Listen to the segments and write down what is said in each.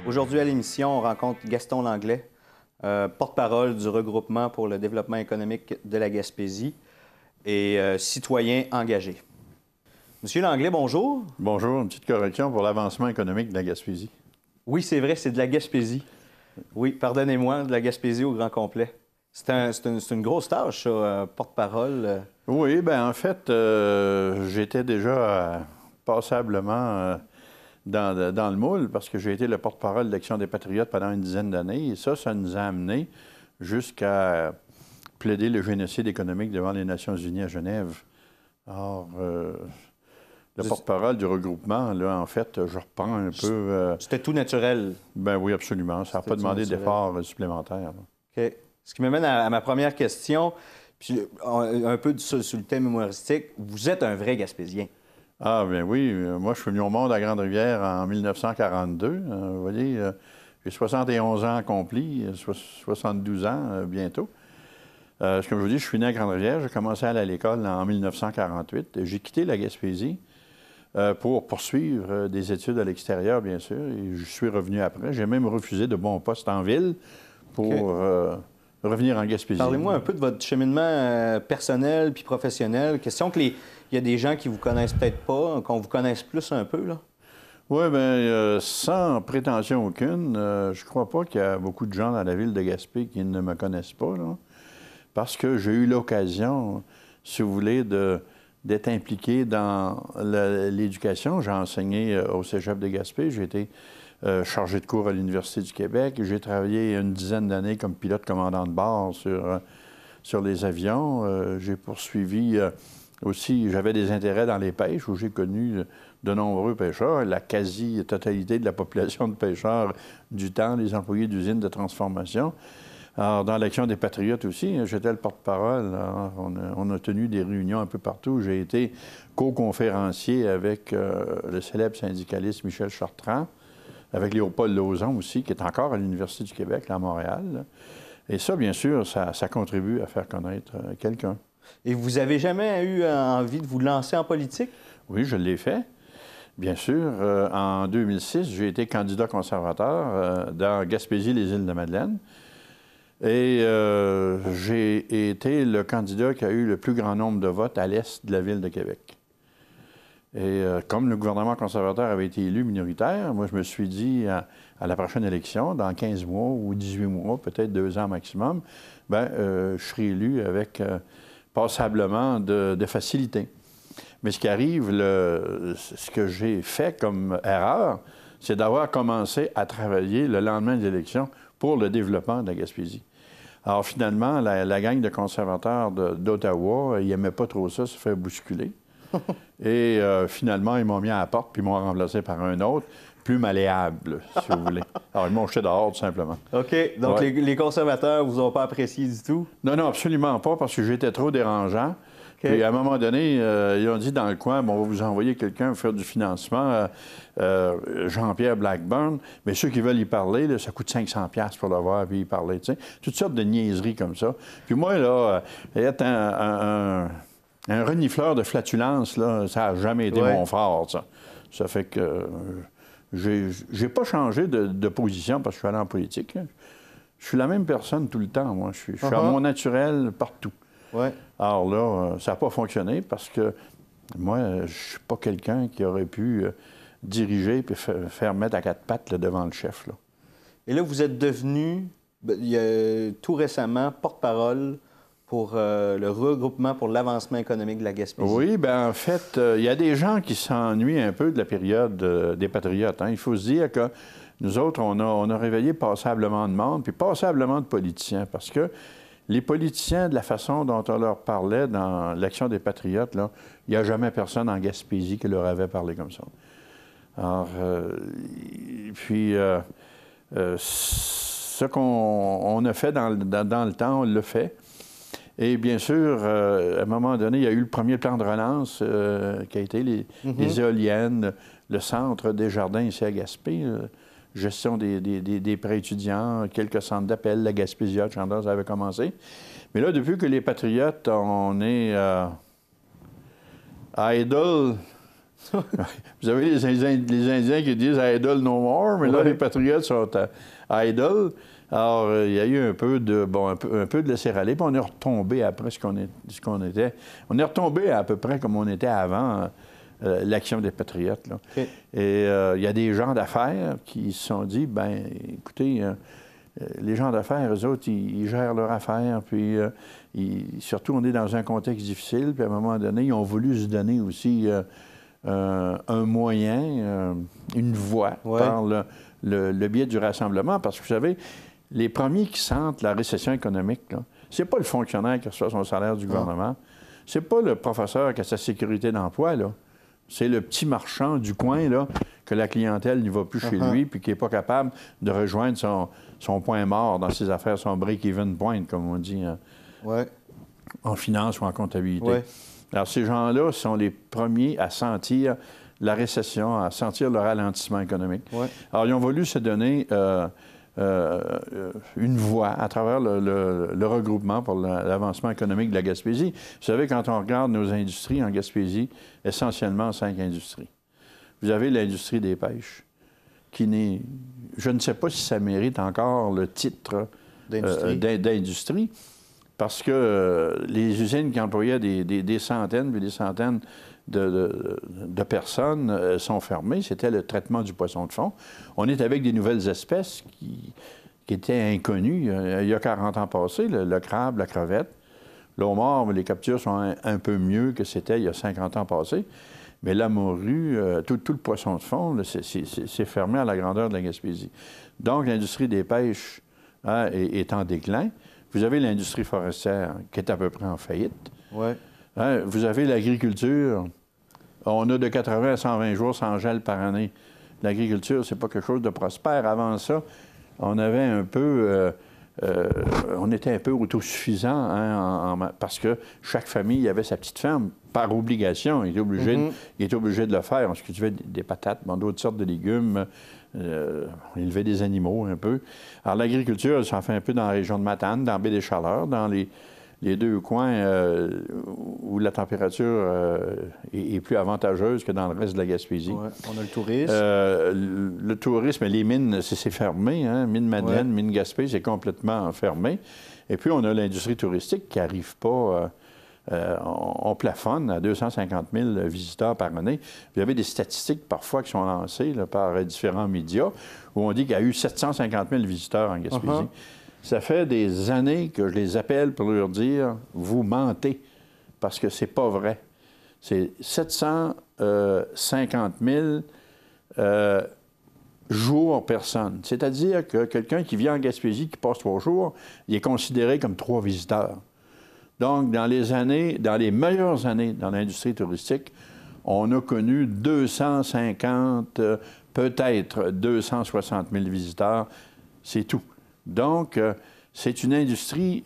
Aujourd'hui à l'émission, on rencontre Gaston Langlais, porte-parole du regroupement pour le développement économique de la Gaspésie et citoyen engagé. Monsieur Langlais, bonjour. Bonjour, une petite correction pour l'avancement économique de la Gaspésie. Oui, c'est vrai, c'est de la Gaspésie. Oui, pardonnez-moi, de la Gaspésie au grand complet. C'est une grosse tâche, ça, porte-parole. Oui, bien en fait, j'étais déjà passablement dans le moule parce que j'ai été le porte-parole de l'Action des Patriotes pendant une dizaine d'années. Et ça nous a amené jusqu'à plaider le génocide économique devant les Nations unies à Genève. Or, le porte-parole du regroupement, là, en fait, je reprends un peu... C'était tout naturel. Ben oui, absolument. Ça n'a pas demandé d'efforts supplémentaires. OK. Ce qui m'amène à ma première question, puis un peu sur le thème humoristique. Vous êtes un vrai Gaspésien. Ah, bien oui. Moi, je suis venu au monde à Grande-Rivière en 1942. Vous voyez, j'ai 71 ans accomplis, 72 ans bientôt. Comme je vous dis, je suis né à Grande-Rivière. J'ai commencé à aller à l'école en 1948. J'ai quitté la Gaspésie pour poursuivre des études à l'extérieur, bien sûr. Et je suis revenu après. J'ai même refusé de bons postes en ville pour revenir en Gaspésie. Parlez-moi un peu de votre cheminement personnel puis professionnel. Question qu'il y a des gens qui vous connaissent peut-être pas, qu'on vous connaisse plus un peu, là. Oui, bien, sans prétention aucune, je crois pas qu'il y a beaucoup de gens dans la ville de Gaspé qui ne me connaissent pas, là, parce que j'ai eu l'occasion, si vous voulez, d'être impliqué dans l'éducation. J'ai enseigné au Cégep de Gaspé, j'ai été chargé de cours à l'Université du Québec. J'ai travaillé une dizaine d'années comme pilote commandant de bord sur les avions. J'ai poursuivi aussi, j'avais des intérêts dans les pêches où j'ai connu de nombreux pêcheurs, la quasi-totalité de la population de pêcheurs du temps, les employés d'usines de transformation. Alors, dans l'Action des Patriotes aussi, j'étais le porte-parole. On a tenu des réunions un peu partout. J'ai été co-conférencier avec le célèbre syndicaliste Michel Chartrand, avec Léopold Lauzon aussi, qui est encore à l'Université du Québec, là, à Montréal. Là. Et ça, bien sûr, ça contribue à faire connaître quelqu'un. Et vous avez jamais eu envie de vous lancer en politique? Oui, je l'ai fait. Bien sûr, en 2006, j'ai été candidat conservateur dans Gaspésie-les-Îles-de-Madeleine. Et j'ai été le candidat qui a eu le plus grand nombre de votes à l'est de la ville de Québec. Et comme le gouvernement conservateur avait été élu minoritaire, moi, je me suis dit, à la prochaine élection, dans 15 mois ou 18 mois, peut-être 2 ans maximum, bien, je serai élu avec passablement de facilité. Mais ce qui arrive, ce que j'ai fait comme erreur, c'est d'avoir commencé à travailler le lendemain de l'élection pour le développement de la Gaspésie. Alors finalement, la gang de conservateurs d'Ottawa, ils n'aimaient pas trop ça, se faire bousculer. Et finalement, ils m'ont mis à la porte, puis ils m'ont remplacé par un autre, plus malléable, si vous voulez. Alors, ils m'ont jeté dehors, tout simplement. OK. Donc, ouais. les conservateurs ne vous ont pas apprécié du tout? Non, non, absolument pas, parce que j'étais trop dérangeant. Okay. Puis, à un moment donné, ils ont dit dans le coin, bon, on va vous envoyer quelqu'un faire du financement, Jean-Pierre Blackburn, mais ceux qui veulent y parler, là, ça coûte 500$ pour le voir puis y parler, tu sais. Toutes sortes de niaiseries comme ça. Puis moi, là, être un renifleur de flatulence, là, ça n'a jamais été mon fort, ça. Ça fait que j'ai pas changé de position parce que je suis allé en politique. Là. Je suis la même personne tout le temps, moi. Je suis à mon naturel partout. Ouais. Alors là, ça n'a pas fonctionné parce que moi, je ne suis pas quelqu'un qui aurait pu diriger et faire mettre à 4 pattes là, devant le chef. Là. Et là, vous êtes devenu, tout récemment, porte-parole pour le regroupement pour l'avancement économique de la Gaspésie. Oui, bien en fait, il y a des gens qui s'ennuient un peu de la période des Patriotes. Hein. Il faut se dire que nous autres, on a réveillé passablement de monde, puis passablement de politiciens, parce que les politiciens, de la façon dont on leur parlait dans l'Action des Patriotes, là, il n'y a jamais personne en Gaspésie qui leur avait parlé comme ça. Alors, ce qu'on a fait dans le temps, on l'a fait. Et bien sûr, à un moment donné, il y a eu le premier plan de relance qui a été les éoliennes, le centre des jardins ici à Gaspé, gestion des prêts étudiants, quelques centres d'appel, la Gaspésia, Chandos avait commencé. Mais là, depuis que les Patriotes, on est à idle, Vous avez les Indiens qui disent « idle no more », mais là, les patriotes sont idle. Alors, il y a eu un peu de laisser-aller, puis on est retombé après ce qu'on était. On est retombé à peu près comme on était avant l'action des patriotes, là. Okay. Et il y a des gens d'affaires qui se sont dit, ben écoutez, les gens d'affaires, eux autres, ils gèrent leur affaire, puis surtout, on est dans un contexte difficile, puis à un moment donné, ils ont voulu se donner aussi un moyen, une voie par le biais du rassemblement, parce que vous savez, les premiers qui sentent la récession économique, c'est pas le fonctionnaire qui reçoit son salaire du gouvernement, c'est pas le professeur qui a sa sécurité d'emploi, là. C'est le petit marchand du coin, là, que la clientèle n'y va plus chez lui, puis qui n'est pas capable de rejoindre son point mort dans ses affaires, son break-even point, comme on dit en finance ou en comptabilité. Alors, ces gens-là sont les premiers à sentir la récession, à sentir le ralentissement économique. Alors, ils ont voulu se donner une voie à travers le regroupement pour l'avancement économique de la Gaspésie. Vous savez, quand on regarde nos industries en Gaspésie, essentiellement 5 industries. Vous avez l'industrie des pêches, qui n'est... Je ne sais pas si ça mérite encore le titre d'industrie, parce que les usines qui employaient des centaines et des centaines de personnes sont fermées. C'était le traitement du poisson de fond. On est avec des nouvelles espèces qui étaient inconnues il y a 40 ans passés, le crabe, la crevette. L'homard, les captures sont un peu mieux que c'était il y a 50 ans passés. Mais la morue, tout le poisson de fond, c'est fermé à la grandeur de la Gaspésie. Donc, l'industrie des pêches est en déclin. Vous avez l'industrie forestière qui est à peu près en faillite. Vous avez l'agriculture. On a de 80 à 120 jours sans gel par année. L'agriculture, c'est pas quelque chose de prospère. Avant ça, on avait un peu... on était un peu autosuffisant, parce que chaque famille avait sa petite ferme. Par obligation, il était obligé de le faire. On se cultivait des patates, d'autres sortes de légumes, on élevait des animaux un peu. Alors l'agriculture, elle s'en fait un peu dans la région de Matane, dans la baie des Chaleurs, dans les deux coins où la température est plus avantageuse que dans le reste de la Gaspésie. On a le tourisme. Le tourisme, les mines, c'est fermé. Mine Madeleine, mine Gaspé, c'est complètement fermé. Et puis, on a l'industrie touristique qui n'arrive pas... on plafonne à 250 000 visiteurs par année. Vous avez des statistiques parfois qui sont lancées par différents médias où on dit qu'il y a eu 750 000 visiteurs en Gaspésie. Ça fait des années que je les appelle pour leur dire « vous mentez » parce que c'est pas vrai. C'est 750 000 jours personne. C'est-à-dire que quelqu'un qui vient en Gaspésie, qui passe 3 jours, il est considéré comme 3 visiteurs. Donc, dans les meilleures années dans l'industrie touristique, on a connu 250, peut-être 260 000 visiteurs. C'est tout. Donc, c'est une industrie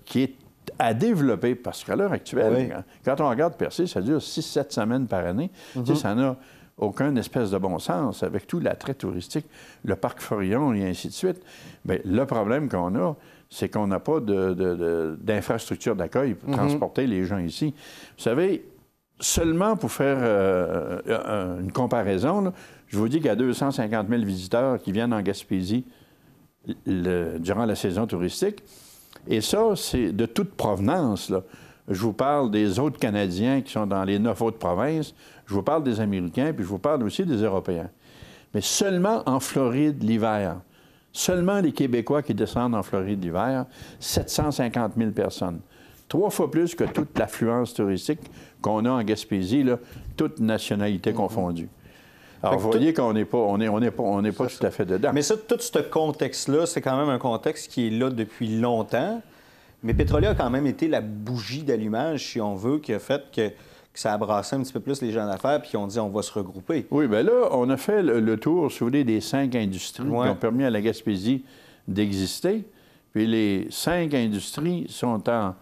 qui est à développer, parce qu'à l'heure actuelle, quand on regarde percer, ça dure 6-7 semaines par année. Tu sais, ça n'a aucun espèce de bon sens avec tout l'attrait touristique, le parc Forillon et ainsi de suite. Bien, le problème qu'on a, c'est qu'on n'a pas d'infrastructure d'accueil pour transporter les gens ici. Vous savez, seulement pour faire une comparaison, là, je vous dis qu'il y a 250 000 visiteurs qui viennent en Gaspésie durant la saison touristique. Et ça, c'est de toute provenance, là. Je vous parle des autres Canadiens qui sont dans les 9 autres provinces, je vous parle des Américains, puis je vous parle aussi des Européens. Mais seulement en Floride, l'hiver, seulement les Québécois qui descendent en Floride l'hiver, 750 000 personnes. 3 fois plus que toute l'affluence touristique qu'on a en Gaspésie, là, toute nationalité confondue. Alors, vous voyez qu'on n'est pas, tout à fait dedans. Mais ça, tout ce contexte-là, c'est quand même un contexte qui est là depuis longtemps. Mais Pétrolia a quand même été la bougie d'allumage, si on veut, qui a fait que ça a brassé un petit peu plus les gens d'affaires, puis on dit on va se regrouper. Oui, bien là, on a fait le tour, si vous voulez, des 5 industries qui ont permis à la Gaspésie d'exister. Puis les 5 industries sont en...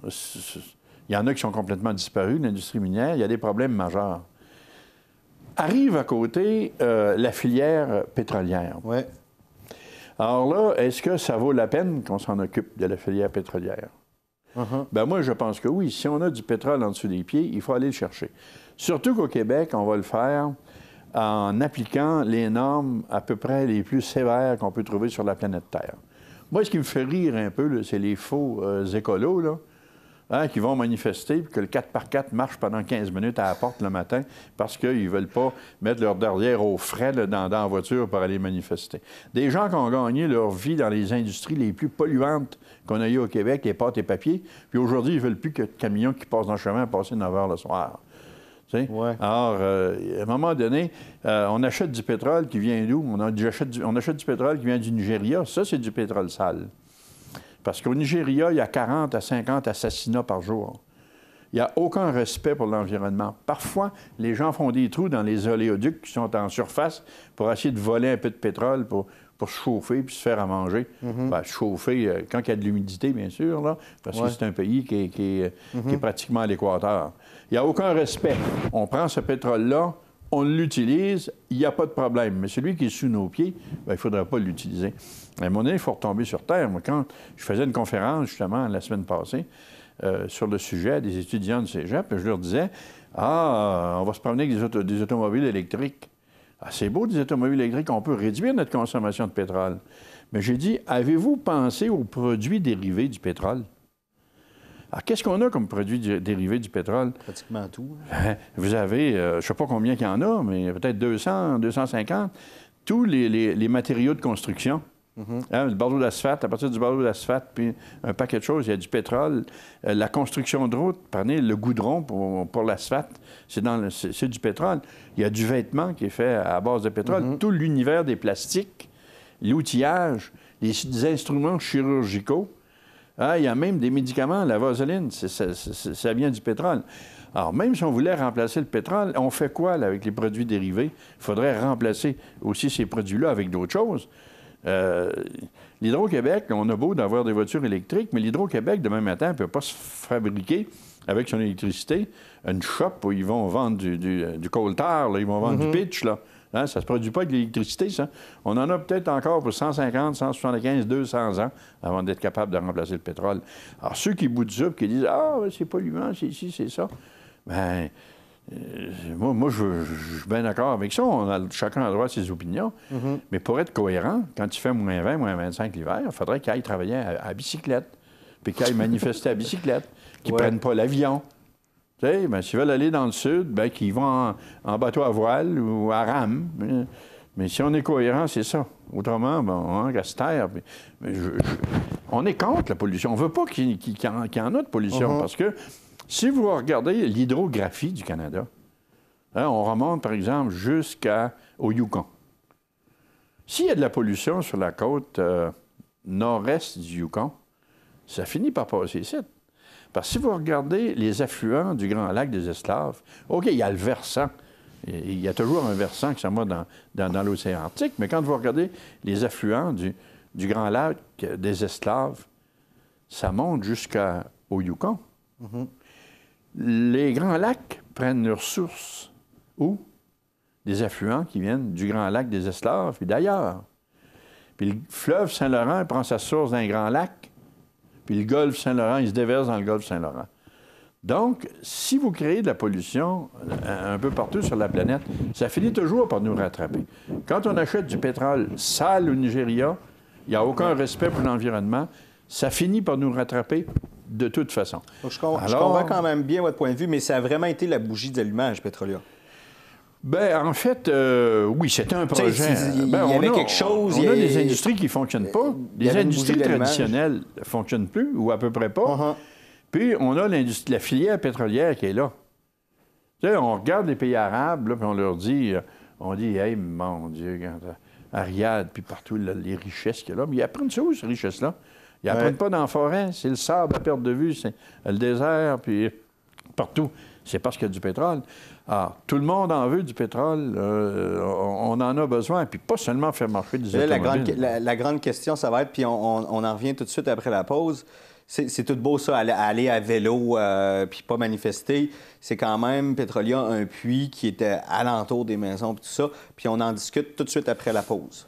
Il y en a qui sont complètement disparues, l'industrie minière. Il y a des problèmes majeurs. Arrive à côté la filière pétrolière. Oui. Alors là, est-ce que ça vaut la peine qu'on s'en occupe de la filière pétrolière? Ben moi, je pense que oui. Si on a du pétrole en dessous des pieds, il faut aller le chercher. Surtout qu'au Québec, on va le faire en appliquant les normes à peu près les plus sévères qu'on peut trouver sur la planète Terre. Moi, ce qui me fait rire un peu, c'est les faux écolos, là, hein, qui vont manifester, puis que le 4x4 marche pendant 15 minutes à la porte le matin parce qu'ils ne veulent pas mettre leur derrière au frais là, dans la voiture pour aller manifester. Des gens qui ont gagné leur vie dans les industries les plus polluantes qu'on a eues au Québec, les pâtes et papiers, puis aujourd'hui, ils ne veulent plus que de camions qui passent dans le chemin à passer 9 heures le soir. Ouais. Alors, à un moment donné, on achète du pétrole qui vient d'où? On achète du pétrole qui vient du Nigeria. Ça, c'est du pétrole sale. Parce qu'au Nigeria, il y a 40 à 50 assassinats par jour. Il n'y a aucun respect pour l'environnement. Parfois, les gens font des trous dans les oléoducs qui sont en surface pour essayer de voler un peu de pétrole pour se chauffer puis se faire à manger. Ben, chauffer quand il y a de l'humidité, bien sûr, là, parce que c'est un pays qui est pratiquement à l'équateur. Il n'y a aucun respect. On prend ce pétrole-là, on l'utilise, il n'y a pas de problème. Mais celui qui est sous nos pieds, bien, il ne faudrait pas l'utiliser. À un moment donné, il faut retomber sur Terre. Moi, quand je faisais une conférence, justement, la semaine passée, sur le sujet des étudiants du cégep, je leur disais, on va se promener avec des automobiles électriques. Ah, c'est beau, des automobiles électriques, on peut réduire notre consommation de pétrole. Mais j'ai dit, avez-vous pensé aux produits dérivés du pétrole? Alors, qu'est-ce qu'on a comme produits dérivés du pétrole? Pratiquement tout. Vous avez, je ne sais pas combien il y en a, mais peut-être 200, 250, tous les matériaux de construction. Hein, le barreau d'asphalte, à partir du barreau d'asphalte, puis un paquet de choses, il y a du pétrole. La construction de route, prenez le goudron pour l'asphalte, c'est du pétrole. Il y a du vêtement qui est fait à base de pétrole. Tout l'univers des plastiques, l'outillage, les instruments chirurgicaux. Ah, il y a même des médicaments, la vaseline, ça vient du pétrole. Alors, même si on voulait remplacer le pétrole, on fait quoi là, avec les produits dérivés? Il faudrait remplacer aussi ces produits-là avec d'autres choses. L'Hydro-Québec, on a beau d'avoir des voitures électriques, mais l'Hydro-Québec, demain matin, ne peut pas se fabriquer avec son électricité une shop où ils vont vendre du coal tar, là, ils vont vendre du pitch. Là. Hein, ça ne se produit pas avec l'électricité, ça. On en a peut-être encore pour 150, 175, 200 ans avant d'être capable de remplacer le pétrole. Alors, ceux qui boutent ça et qui disent « Ah, c'est polluant, c'est ici, c'est ça », bien, moi, je suis bien d'accord avec ça. Chacun a le droit à ses opinions. Mais pour être cohérent, quand il fait moins 20, moins 25 l'hiver, il faudrait qu'ils aillent travailler à bicyclette, puis qu'ils aillent manifester à bicyclette, qu'ils ne prennent pas l'avion. Tu sais, bien, s'ils veulent aller dans le sud, bien, qu'ils vont en bateau à voile ou à rame. Mais si on est cohérent, c'est ça. Autrement, bon, on reste terre. On est contre la pollution. On ne veut pas qu'il y en ait de pollution, parce que si vous regardez l'hydrographie du Canada, hein, on remonte, par exemple, jusqu'au Yukon. S'il y a de la pollution sur la côte nord-est du Yukon, ça finit par passer ici. Parce que si vous regardez les affluents du Grand Lac des Esclaves, OK, il y a le versant. Il y a toujours un versant qui s'en va dans l'océan Arctique, mais quand vous regardez les affluents du Grand Lac des Esclaves, ça monte jusqu'au Yukon. Les Grands Lacs prennent leur source où? Des affluents qui viennent du Grand Lac des Esclaves puis d'ailleurs. Puis le fleuve Saint-Laurent prend sa source dans un Grand Lac, puis le golfe Saint-Laurent, il se déverse dans le golfe Saint-Laurent. Donc, si vous créez de la pollution un peu partout sur la planète, ça finit toujours par nous rattraper. Quand on achète du pétrole sale au Nigeria, il n'y a aucun respect pour l'environnement, ça finit par nous rattraper de toute façon. Donc, je comprends quand même bien votre point de vue, mais ça a vraiment été la bougie d'allumage, Petrolia. Bien, en fait, oui, c'était un projet. Il y avait quelque chose. On a des industries qui ne fonctionnent pas. Les industries traditionnelles ne fonctionnent plus, ou à peu près pas. Puis, on a la filière pétrolière qui est là. Tu sais, on regarde les pays arabes, là, puis on leur dit, hey, mon Dieu, à Riyad, puis partout, là, les richesses qu'il y a là. Mais ils apprennent ça où, ces richesses-là? Ils n'apprennent pas dans la forêt. C'est le sable à perte de vue, c'est le désert, puis partout. C'est parce qu'il y a du pétrole. Alors, tout le monde en veut du pétrole. On en a besoin. Puis pas seulement faire marcher des automobiles. La grande question, ça va être, puis on en revient tout de suite après la pause, c'est tout beau ça, aller à vélo puis pas manifester. C'est quand même, Petrolia, un puits qui était alentour des maisons puis tout ça. Puis on en discute tout de suite après la pause.